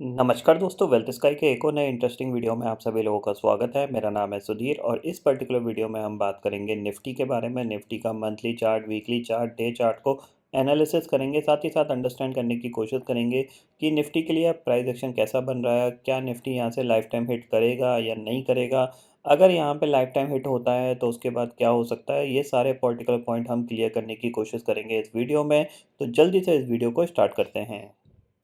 नमस्कार दोस्तों, wealth sky के एक और नए इंटरेस्टिंग वीडियो में आप सभी लोगों का स्वागत है। मेरा नाम है सुधीर और इस पर्टिकुलर वीडियो में हम बात करेंगे निफ्टी के बारे में। निफ्टी का monthly chart, weekly chart, day chart को एनालिसिस करेंगे। साथ ही साथ अंडरस्टैंड करने की कोशिश करेंगे कि निफ्टी के लिए अब प्राइस एक्शन कैसा बन रहा है। क्या निफ्टी यहाँ से लाइफ टाइम हिट करेगा या नहीं करेगा? अगर यहाँ पे लाइफ टाइम हिट होता है तो उसके बाद क्या हो सकता है, ये सारे पर्टिकुलर पॉइंट हम क्लियर करने की कोशिश करेंगे इस वीडियो में। तो जल्दी से इस वीडियो को स्टार्ट करते हैं।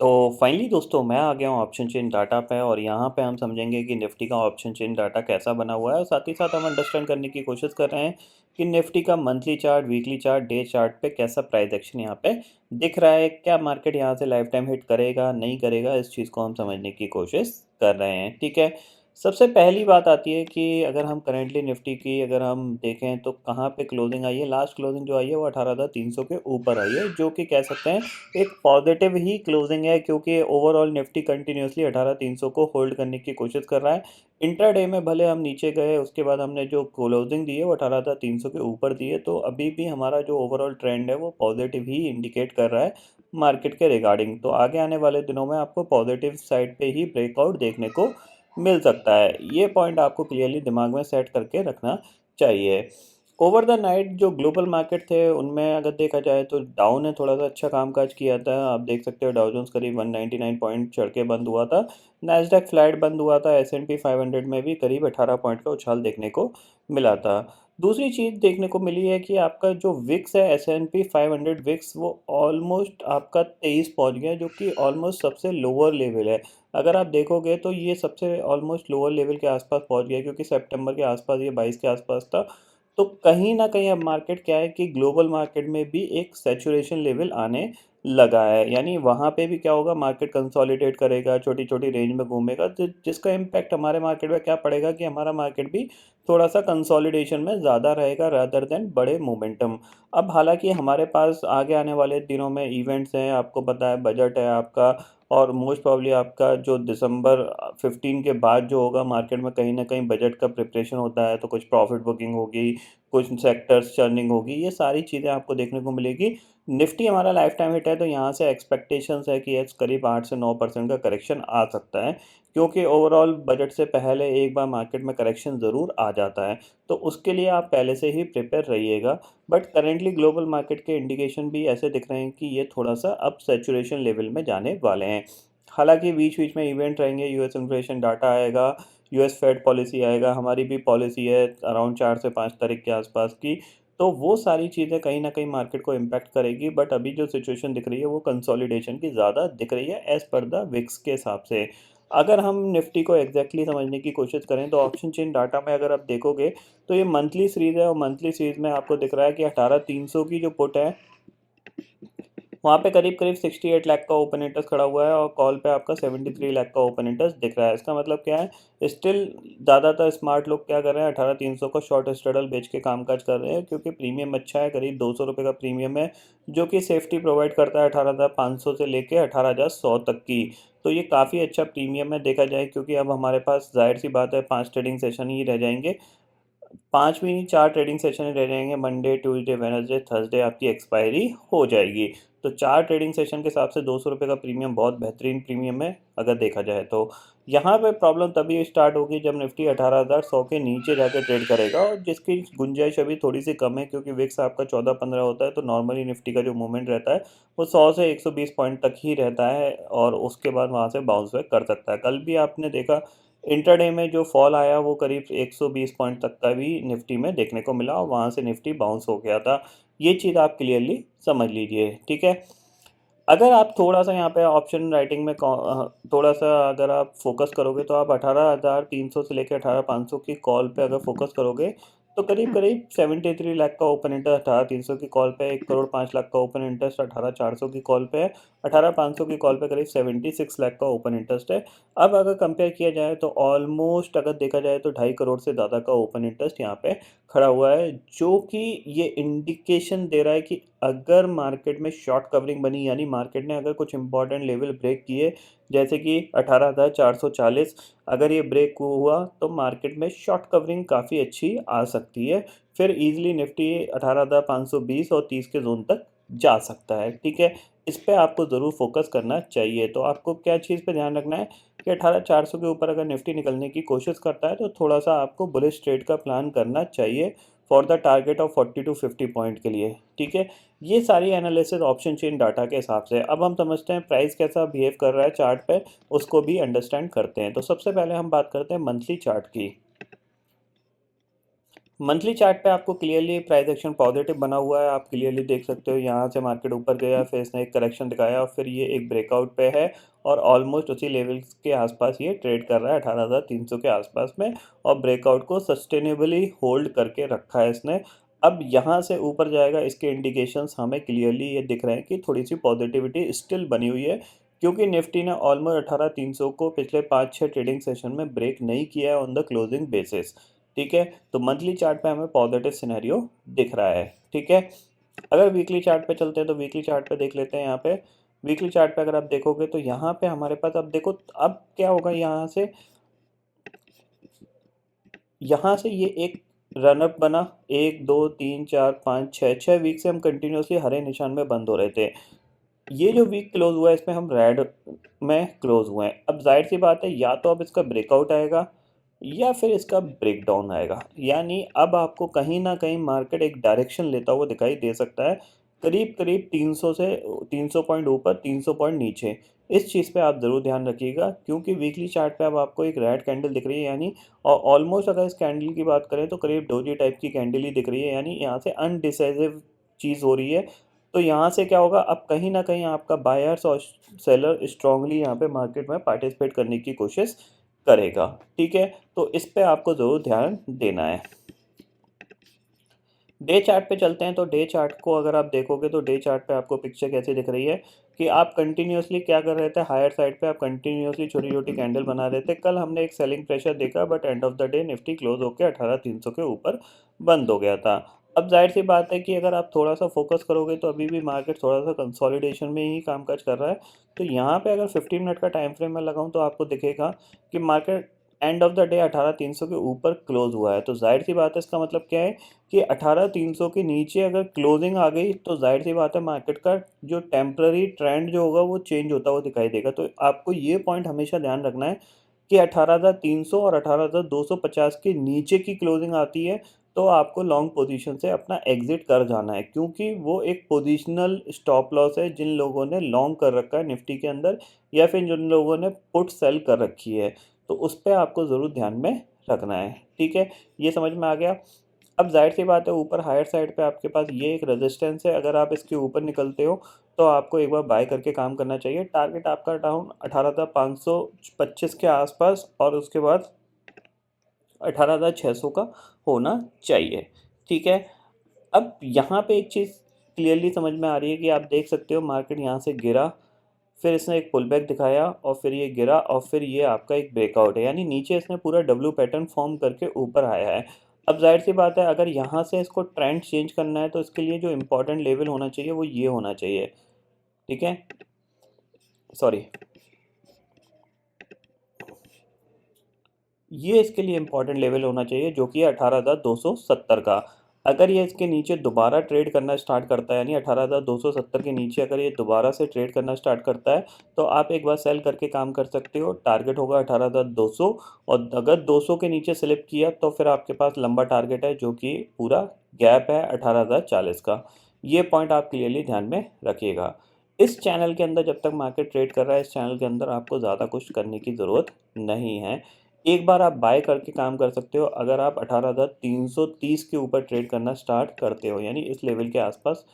तो फाइनली दोस्तों, मैं आ गया हूँ ऑप्शन चेन डाटा पे और यहाँ पे हम समझेंगे कि निफ्टी का ऑप्शन चेन डाटा कैसा बना हुआ है और साथ ही साथ हम अंडरस्टैंड करने की कोशिश कर रहे हैं कि निफ्टी का monthly chart, weekly chart, day chart पे कैसा प्राइस एक्शन यहाँ पे दिख रहा है। क्या मार्केट यहाँ से लाइफ टाइम हिट करेगा, नहीं करेगा, इस चीज़ को हम समझने की कोशिश कर रहे हैं। ठीक है। सबसे पहली बात आती है कि अगर हम करेंटली निफ्टी की अगर हम देखें तो कहाँ पे क्लोजिंग आई है। लास्ट क्लोजिंग जो आई है वो 18,300 के ऊपर आई है, जो कि कह सकते हैं एक पॉजिटिव ही क्लोजिंग है, क्योंकि ओवरऑल निफ्टी कंटिन्यूसली 18,300 को होल्ड करने की कोशिश कर रहा है। इंट्राडे में भले हम नीचे गए, उसके बाद हमने जो क्लोजिंग दी है वो 18,300 के ऊपर दी है, तो अभी भी हमारा जो ओवरऑल ट्रेंड है वो पॉजिटिव ही इंडिकेट कर रहा है मार्केट के रिगार्डिंग। तो आगे आने वाले दिनों में आपको पॉजिटिव साइड पे ही ब्रेकआउट देखने को मिल सकता है। ये पॉइंट आपको क्लियरली दिमाग में सेट करके रखना चाहिए। ओवर द नाइट जो ग्लोबल मार्केट थे उनमें अगर देखा जाए तो डाउ ने थोड़ा सा अच्छा कामकाज किया था। आप देख सकते हो डाउ जोन्स करीब 199 पॉइंट चढ़ के बंद हुआ था। नैस्डैक फ्लैट बंद हुआ था। S&P 500 में भी करीब 18 पॉइंट का उछाल देखने को मिला था। दूसरी चीज़ देखने को मिली है कि आपका जो विक्स है, S&P 500 विक्स, वो ऑलमोस्ट आपका 23 पहुंच गया, जो कि ऑलमोस्ट सबसे लोअर लेवल है। अगर आप देखोगे तो ये सबसे ऑलमोस्ट लोअर लेवल के आसपास पहुंच गया, क्योंकि सितंबर के आसपास ये 22 के आसपास था। तो कहीं न कहीं अब मार्केट क्या है कि ग्लोबल मार्केट में भी एक सैचुरेशन लेवल आने लगा है। यानी वहाँ पे भी क्या होगा, मार्केट कंसोलिडेट करेगा, छोटी-छोटी रेंज में घूमेगा, तो जिसका इम्पैक्ट हमारे मार्केट में क्या पड़ेगा कि हमारा मार्केट भी थोड़ा-सा कंसोलिडेशन में ज़्यादा रहेगा रादर देन बड़े मोमेंटम। अब हालाँकि हमारे पास आगे आने वाले दिनों में इवेंट्स हैं, आपको पता है बजट है आपका, और मोस्ट प्रोबेबली आपका जो दिसंबर 15 के बाद जो होगा मार्केट में, कहीं न कहीं बजट का प्रिपरेशन होता है, तो कुछ प्रॉफिट बुकिंग होगी, कुछ सेक्टर्स चर्निंग होगी, ये सारी चीज़ें आपको देखने को मिलेगी। निफ्टी हमारा लाइफ टाइम हिट है, तो यहाँ से एक्सपेक्टेशंस है कि करीब 8 से 9% का करेक्शन आ सकता है, क्योंकि ओवरऑल बजट से पहले एक बार मार्केट में करेक्शन ज़रूर आ जाता है। तो उसके लिए आप पहले से ही प्रिपेयर रहिएगा। बट करेंटली ग्लोबल मार्केट के इंडिकेशन भी ऐसे दिख रहे हैं कि ये थोड़ा-सा अब सैचुरेशन लेवल में जाने वाले हैं। हालाँकि बीच-बीच में इवेंट रहेंगे, यूएस इन्फ्लेशन डाटा आएगा, यूएस फेड पॉलिसी आएगा, हमारी भी पॉलिसी है अराउंड 4 से 5 तारीख के आसपास की। तो वो सारी चीज़ें कहीं न कहीं मार्केट को इम्पैक्ट करेगी, बट अभी जो सिचुएशन दिख रही है वो कंसोलिडेशन की ज़्यादा दिख रही है एज़ पर द विक्स के हिसाब से। अगर हम निफ्टी को एग्ज़ैक्टली समझने की कोशिश करें तो ऑप्शन चेन डाटा में अगर आप देखोगे तो ये मंथली सीरीज़ है, और मंथली सीरीज़ में आपको दिख रहा है कि 18,300 की जो पुट है वहाँ पे करीब-करीब 68 लाख का ओपन इंटरेस्ट खड़ा हुआ है, और कॉल पे आपका 73 लाख का ओपन इंटरेस्ट दिख रहा है। इसका मतलब क्या है, स्टिल ज़्यादातर स्मार्ट लोग क्या कर रहे हैं, 18,300 को शॉर्ट स्ट्रैडल बेच के कामकाज कर रहे हैं, क्योंकि प्रीमियम अच्छा है, करीब ₹200 का प्रीमियम है, जो कि सेफ्टी प्रोवाइड करता है 18,500 से लेके 18,100 तक की। तो ये काफ़ी अच्छा प्रीमियम है देखा जाए, क्योंकि अब हमारे पास ज़ाहिर-सी बात है 5 ट्रेडिंग सेशन ही रह जाएँगे। 5 भी नहीं, 4 ट्रेडिंग सेशन रह जाएँगे। मंडे, ट्यूसडे, वेडनेसडे, थर्सडे आपकी एक्सपायरी हो जाएगी। तो 4 ट्रेडिंग सेशन के हिसाब से ₹200 का प्रीमियम बहुत बेहतरीन प्रीमियम है, अगर देखा जाए तो। यहाँ पे प्रॉब्लम तभी स्टार्ट होगी जब निफ्टी 18,100 के नीचे जाके ट्रेड करेगा, और जिसकी गुंजाइश अभी थोड़ी-सी कम है, क्योंकि विक्स आपका 14-15 होता है, तो नॉर्मली निफ्टी का जो मूवमेंट रहता है, वो 100 से 120 पॉइंट तक ही रहता है, और उसके बाद वहाँ से बाउंस बैक कर सकता है। कल भी आपने देखा इंट्राडे में जो फॉल आया वो करीब 120 पॉइंट तक का भी निफ्टी में देखने को मिला, और वहाँ से निफ्टी बाउंस हो गया था। ये चीज़ आप क्लियरली समझ लीजिए, ठीक है? अगर आप थोड़ा-सा यहाँ पे ऑप्शन राइटिंग में थोड़ा-सा अगर आप फ़ोकस करोगे तो आप 18,300 से लेके 18,500 की कॉल पे अगर फ़ोकस करोगे, तो करीब-करीब 73 लाख का ओपन इंटरेस्ट 18,300 की कॉल पे, 1 करोड़ 5 लाख का ओपन इंटरेस्ट 18,400 की कॉल पे है, 18,500 की कॉल पे करीब 76 लाख का ओपन इंटरेस्ट है। अब अगर कंपेयर किया जाए तो ऑलमोस्ट अगर देखा जाए तो 2.5 करोड़ से ज़्यादा का ओपन इंटरेस्ट यहाँ पे खड़ा हुआ है, जो कि ये इंडिकेशन दे रहा है कि अगर मार्केट में शॉर्ट कवरिंग बनी, यानी मार्केट ने अगर कुछ इंपॉर्टेंट लेवल ब्रेक किए, जैसे कि 18,440, अगर ये ब्रेक हुआ तो मार्केट में शॉर्ट कवरिंग काफ़ी अच्छी आ सकती है। फिर ईज़िली निफ्टी 18,520 और 30 के ज़ोन तक जा सकता है, ठीक है। इस पे आपको ज़रूर फोकस करना चाहिए। तो आपको क्या चीज़ पे ध्यान रखना है कि 18,400 के ऊपर अगर निफ्टी निकलने की कोशिश करता है तो थोड़ा-सा आपको बुलिश ट्रेड का प्लान करना चाहिए for the target of 40 to 50 point के लिए, ठीक है। ये सारी एनालिसिस ऑप्शन चेन डाटा के हिसाब से। अब हम समझते हैं प्राइस कैसा बिहेव कर रहा है चार्ट पे, उसको भी अंडरस्टैंड करते हैं। तो सबसे पहले हम बात करते हैं मंथली चार्ट की। मंथली चार्ट पे आपको क्लियरली प्राइस एक्शन पॉजिटिव बना हुआ है। आप क्लियरली देख सकते हो यहाँ से मार्केट ऊपर गया, फिर इसने एक करेक्शन दिखाया और फिर ये एक ब्रेकआउट पे है और ऑलमोस्ट उसी लेवल्स के आसपास ये ट्रेड कर रहा है 18,300 के आसपास में, और ब्रेकआउट को सस्टेनेबली होल्ड करके रखा है इसने। अब यहाँ से ऊपर जाएगा, इसके इंडिकेशंस हमें क्लियरली ये दिख रहे हैं कि थोड़ी सी पॉजिटिविटी स्टिल बनी हुई है, क्योंकि निफ्टी ने ऑलमोस्ट 18,300 को पिछले 5-6 ट्रेडिंग सेशन में ब्रेक नहीं किया है ऑन द क्लोजिंग बेसिस, ठीक है। तो मंथली चार्ट पे हमें पॉजिटिव सिनेरियो दिख रहा है, ठीक है। अगर वीकली चार्ट पे चलते हैं तो वीकली चार्ट पे देख लेते हैं। यहाँ पे वीकली चार्ट पे अगर आप देखोगे तो यहाँ पे हमारे पास, अब देखो अब क्या होगा, यहाँ से ये एक रनअप बना, 1 2 3 4 5 6 वीक से हम कंटिन्यूसली हरे निशान में बंद हो रहे थे। ये जो वीक क्लोज हुआ है इसमें हम रेड में क्लोज हुए हैं। अब जाहिर सी बात है, या तो अब इसका ब्रेकआउट आएगा या फिर इसका ब्रेकडाउन आएगा, यानी अब आपको कहीं ना कहीं मार्केट एक डायरेक्शन लेता हुआ दिखाई दे सकता है, करीब करीब 300 से 300 पॉइंट ऊपर 300 पॉइंट नीचे। इस चीज़ पे आप ज़रूर ध्यान रखिएगा, क्योंकि वीकली चार्ट पे अब आपको एक रेड कैंडल दिख रही है, यानी और ऑलमोस्ट अगर इस कैंडल की बात करें तो करीब डोजी टाइप की कैंडल ही दिख रही है, यानी यहाँ से अनडिसाइसिव चीज़ हो रही है। तो यहाँ से क्या होगा, अब कहीं ना कहीं आपका बायर्स और सेलर स्ट्रांगली यहाँ पे मार्केट में पार्टिसिपेट करने की कोशिश करेगा, ठीक है। तो इस पे आपको ज़रूर ध्यान देना है। डे चार्ट पे चलते हैं। तो डे चार्ट को अगर आप देखोगे तो डे चार्ट पे आपको पिक्चर कैसी दिख रही है कि आप कंटिन्यूसली क्या कर रहे थे, हायर साइड पे आप कंटिन्यूसली छोटी छोटी कैंडल बना रहे थे। कल हमने एक सेलिंग प्रेशर देखा, but end of the day Nifty close होकर 18,300 के ऊपर बंद हो गया था। अब जाहिर सी बात है कि अगर आप थोड़ा सा फोकस करोगे तो अभी भी मार्केट थोड़ा सा कंसोलिडेशन में ही कामकाज कर रहा है। तो यहाँ पे अगर 15 मिनट का टाइम फ्रेम में लगाऊं तो आपको दिखेगा कि market end of the day 18,300 के ऊपर क्लोज हुआ है। तो जाहिर सी बात है, इसका मतलब क्या है कि 18,300 के नीचे अगर क्लोजिंग आ गई तो जाहिर सी बात है मार्केट का जो टेम्पररी ट्रेंड जो होगा वो चेंज होता हुआ दिखाई देगा। तो आपको ये पॉइंट हमेशा ध्यान रखना है कि 18,300 और 18,250 के नीचे की क्लोजिंग आती है तो आपको लॉन्ग पोजीशन से अपना एग्जिट कर जाना है, क्योंकि वो एक पोजीशनल स्टॉप लॉस है जिन लोगों ने लॉन्ग कर रखा है निफ्टी के अंदर, या फिर जिन लोगों ने पुट सेल कर रखी है। तो उस पे आपको ज़रूर ध्यान में रखना है, ठीक है। ये समझ में आ गया। अब ज़ाहिर सी बात है, ऊपर हायर साइड पे आपके पास ये एक रेजिस्टेंस है, अगर आप इसके ऊपर निकलते हो तो आपको एक बार बाय करके काम करना चाहिए। टारगेट आपका डाउन 18,525 के आसपास और उसके बाद 18,600 का होना चाहिए, ठीक है। अब यहाँ पे एक चीज़ क्लियरली समझ में आ रही है कि आप देख सकते हो मार्केट यहाँ से गिरा, फिर इसने एक पुल बैक दिखाया और फिर ये गिरा और फिर ये आपका एक ब्रेकआउट है, यानी नीचे इसने पूरा डब्ल्यू पैटर्न फॉर्म करके ऊपर आया है। अब जाहिर सी बात है, अगर यहाँ से इसको ट्रेंड चेंज करना है तो इसके लिए जो इम्पोर्टेंट लेवल होना चाहिए वो ये होना चाहिए, ठीक है। सॉरी, ये इसके लिए इम्पोर्टेंट लेवल होना चाहिए जो कि है 18,270 का। अगर ये इसके नीचे दोबारा ट्रेड करना स्टार्ट करता है, यानी 18,270 के नीचे अगर ये दोबारा से ट्रेड करना स्टार्ट करता है तो आप एक बार सेल करके काम कर सकते हो। टारगेट होगा 18,200, और अगर 200 के नीचे स्लिप किया तो फिर आपके पास लंबा टारगेट है जो कि पूरा गैप है 18,040 का। ये पॉइंट आप क्लियरली ध्यान में रखिएगा। इस चैनल के अंदर जब तक मार्केट ट्रेड कर रहा है, इस चैनल के अंदर आपको ज़्यादा कुछ करने की ज़रूरत नहीं है। एक बार आप बाय करके काम कर सकते हो अगर आप 18,330 के ऊपर ट्रेड करना स्टार्ट करते हो, यानी इस लेवल के आसपास।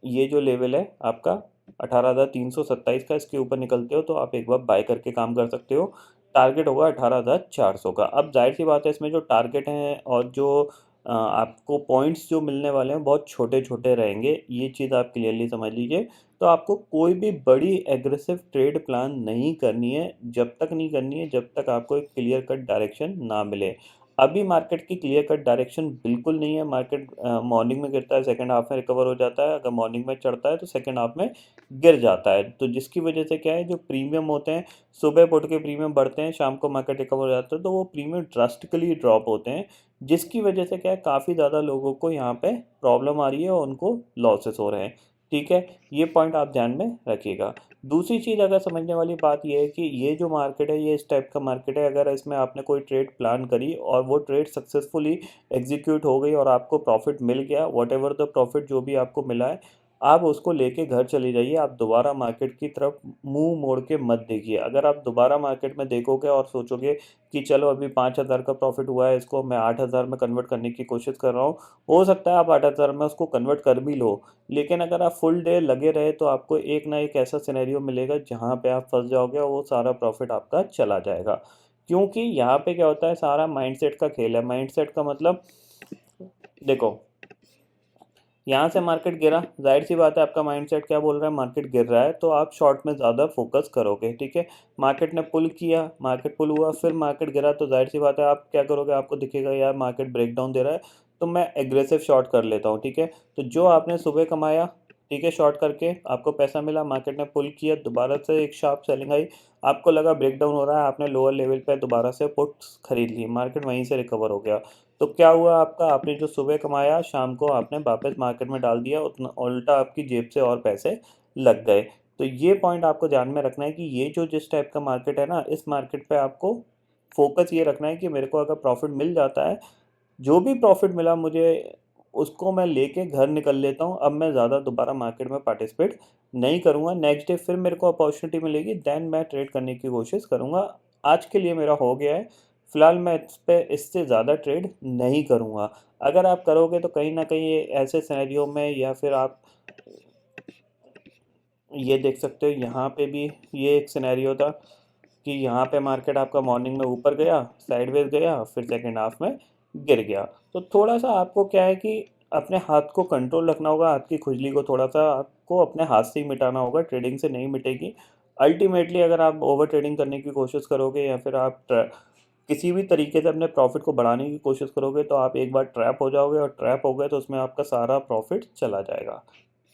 ये जो लेवल है आपका 18,327 का, इसके ऊपर निकलते हो तो आप एक बार बाय करके काम कर सकते हो। टारगेट होगा 18,400 का। अब जाहिर सी बात है, इसमें जो टारगेट हैं और जो आपको पॉइंट्स जो मिलने वाले हैं बहुत छोटे छोटे रहेंगे, ये चीज़ आप क्लियरली समझ लीजिए। तो आपको कोई भी बड़ी एग्रेसिव ट्रेड प्लान नहीं करनी है, जब तक नहीं करनी है जब तक आपको एक क्लियर कट डायरेक्शन ना मिले। अभी मार्केट की क्लियर कट डायरेक्शन बिल्कुल नहीं है। मार्केट मॉर्निंग में गिरता है, सेकंड हाफ में रिकवर हो जाता है। अगर मॉर्निंग में चढ़ता है तो सेकंड हाफ में गिर जाता है। तो जिसकी वजह से क्या है, जो प्रीमियम होते हैं सुबह उठ के प्रीमियम बढ़ते हैं, शाम को मार्केट रिकवर हो जाता है तो वो प्रीमियम ड्रास्टिकली ड्रॉप होते हैं, जिसकी वजह से क्या है, काफ़ी ज़्यादा लोगों को यहाँ पे प्रॉब्लम आ रही है और उनको लॉसेस हो रहे हैं। ठीक है, ये पॉइंट आप ध्यान में रखिएगा। दूसरी चीज़ अगर समझने वाली बात ये है कि ये जो मार्केट है ये इस टाइप का मार्केट है, अगर इसमें आपने कोई ट्रेड प्लान करी और वो ट्रेड सक्सेसफुली एग्जीक्यूट हो गई और आपको प्रॉफिट मिल गया, व्हाटएवर द प्रॉफिट जो भी आपको मिला है, आप उसको लेके घर चले जाइए। आप दोबारा मार्केट की तरफ मुंह मोड़ के मत देखिए। अगर आप दोबारा मार्केट में देखोगे और सोचोगे कि चलो अभी 5,000 का प्रॉफिट हुआ है, इसको मैं 8,000 में कन्वर्ट करने की कोशिश कर रहा हूँ, हो सकता है आप 8,000 में उसको कन्वर्ट कर भी लो, लेकिन अगर आप फुल डे लगे रहे तो आपको एक ना एक ऐसा सिनेरियो मिलेगा जहाँ पे आप फंस जाओगे और वो सारा प्रॉफिट आपका चला जाएगा। क्योंकि यहाँ पे क्या होता है, सारा माइंडसेट का खेल है। माइंडसेट का मतलब देखो, यहाँ से मार्केट गिरा, जाहिर सी बात है आपका माइंडसेट क्या बोल रहा है, मार्केट गिर रहा है तो आप शॉर्ट में ज़्यादा फोकस करोगे। ठीक है, मार्केट ने पुल किया, मार्केट पुल हुआ, फिर मार्केट गिरा तो जाहिर सी बात है आप क्या करोगे, आपको दिखेगा यार मार्केट ब्रेकडाउन दे रहा है तो मैं एग्रेसिव शॉर्ट कर लेता हूँ। ठीक है, तो जो आपने सुबह कमाया, ठीक है, शॉर्ट करके आपको पैसा मिला, मार्केट ने पुल किया, दोबारा से एक शार्प सेलिंग आई, आपको लगा ब्रेकडाउन हो रहा है, आपने लोअर लेवल पे दोबारा से पुट्स खरीद ली, मार्केट वहीं से रिकवर हो गया। तो क्या हुआ आपका, आपने जो सुबह कमाया शाम को आपने वापस मार्केट में डाल दिया, उतना उल्टा आपकी जेब से और पैसे लग गए। तो ये पॉइंट आपको ध्यान में रखना है कि ये जो जिस टाइप का मार्केट है ना, इस मार्केट पे आपको फोकस ये रखना है कि मेरे को अगर प्रॉफिट मिल जाता है, जो भी प्रॉफिट मिला मुझे, उसको मैं लेके घर निकल लेता हूँ। अब मैं ज़्यादा दोबारा मार्केट में पार्टिसिपेट नहीं करूँगा। नेक्स्ट डे फिर मेरे को अपॉर्चुनिटी मिलेगी, देन मैं ट्रेड करने की कोशिश करूँगा। आज के लिए मेरा हो गया है, फ़िलहाल मैं इस पे इससे ज़्यादा ट्रेड नहीं करूँगा। अगर आप करोगे तो कहीं न कहीं ये ऐसे सिनेरियो में, या फिर आप ये देख सकते हो यहाँ पे भी ये एक सिनेरियो था कि यहाँ पे मार्केट आपका मॉर्निंग में ऊपर गया, साइडवेज गया, फिर सेकंड हाफ में गिर गया। तो थोड़ा-सा आपको क्या है कि अपने हाथ को कंट्रोल रखना होगा, हाथ की खुजली को थोड़ा-सा आपको अपने हाथ से ही मिटाना होगा, ट्रेडिंग से नहीं मिटेगी। अल्टीमेटली अगर आप ओवर ट्रेडिंग करने की कोशिश करोगे या फिर आप किसी भी तरीके से अपने प्रॉफिट को बढ़ाने की कोशिश करोगे तो आप एक बार ट्रैप हो जाओगे, और ट्रैप हो गए तो उसमें आपका सारा प्रॉफिट चला जाएगा।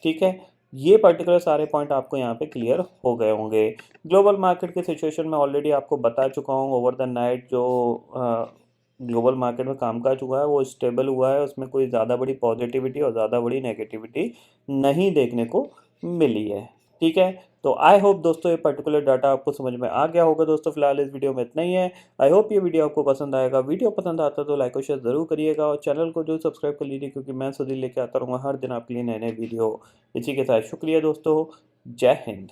ठीक है? ये पर्टिकुलर सारे पॉइंट आपको यहाँ पे क्लियर हो गए होंगे। ग्लोबल मार्केट की सिचुएशन में ऑलरेडी आपको बता चुका हूँ, ओवर द नाइट जो ग्लोबल मार्केट में कामकाज हुआ है वो स्टेबल हुआ है, उसमें कोई ज़्यादा बड़ी पॉजिटिविटी और ज़्यादा बड़ी नेगेटिविटी नहीं देखने को मिली है। ठीक है? तो आई होप दोस्तों ये पर्टिकुलर डाटा आपको समझ में आ गया होगा। दोस्तों फिलहाल इस वीडियो में इतना ही है। आई होप ये वीडियो आपको पसंद आएगा। वीडियो पसंद आता है तो लाइक और शेयर ज़रूर करिएगा, और चैनल को जो सब्सक्राइब कर लीजिए, क्योंकि मैं सुधीर लेके आता रहूँगा हर दिन आपके लिए नए-नए वीडियो। इसी के साथ शुक्रिया दोस्तों। जय हिंद।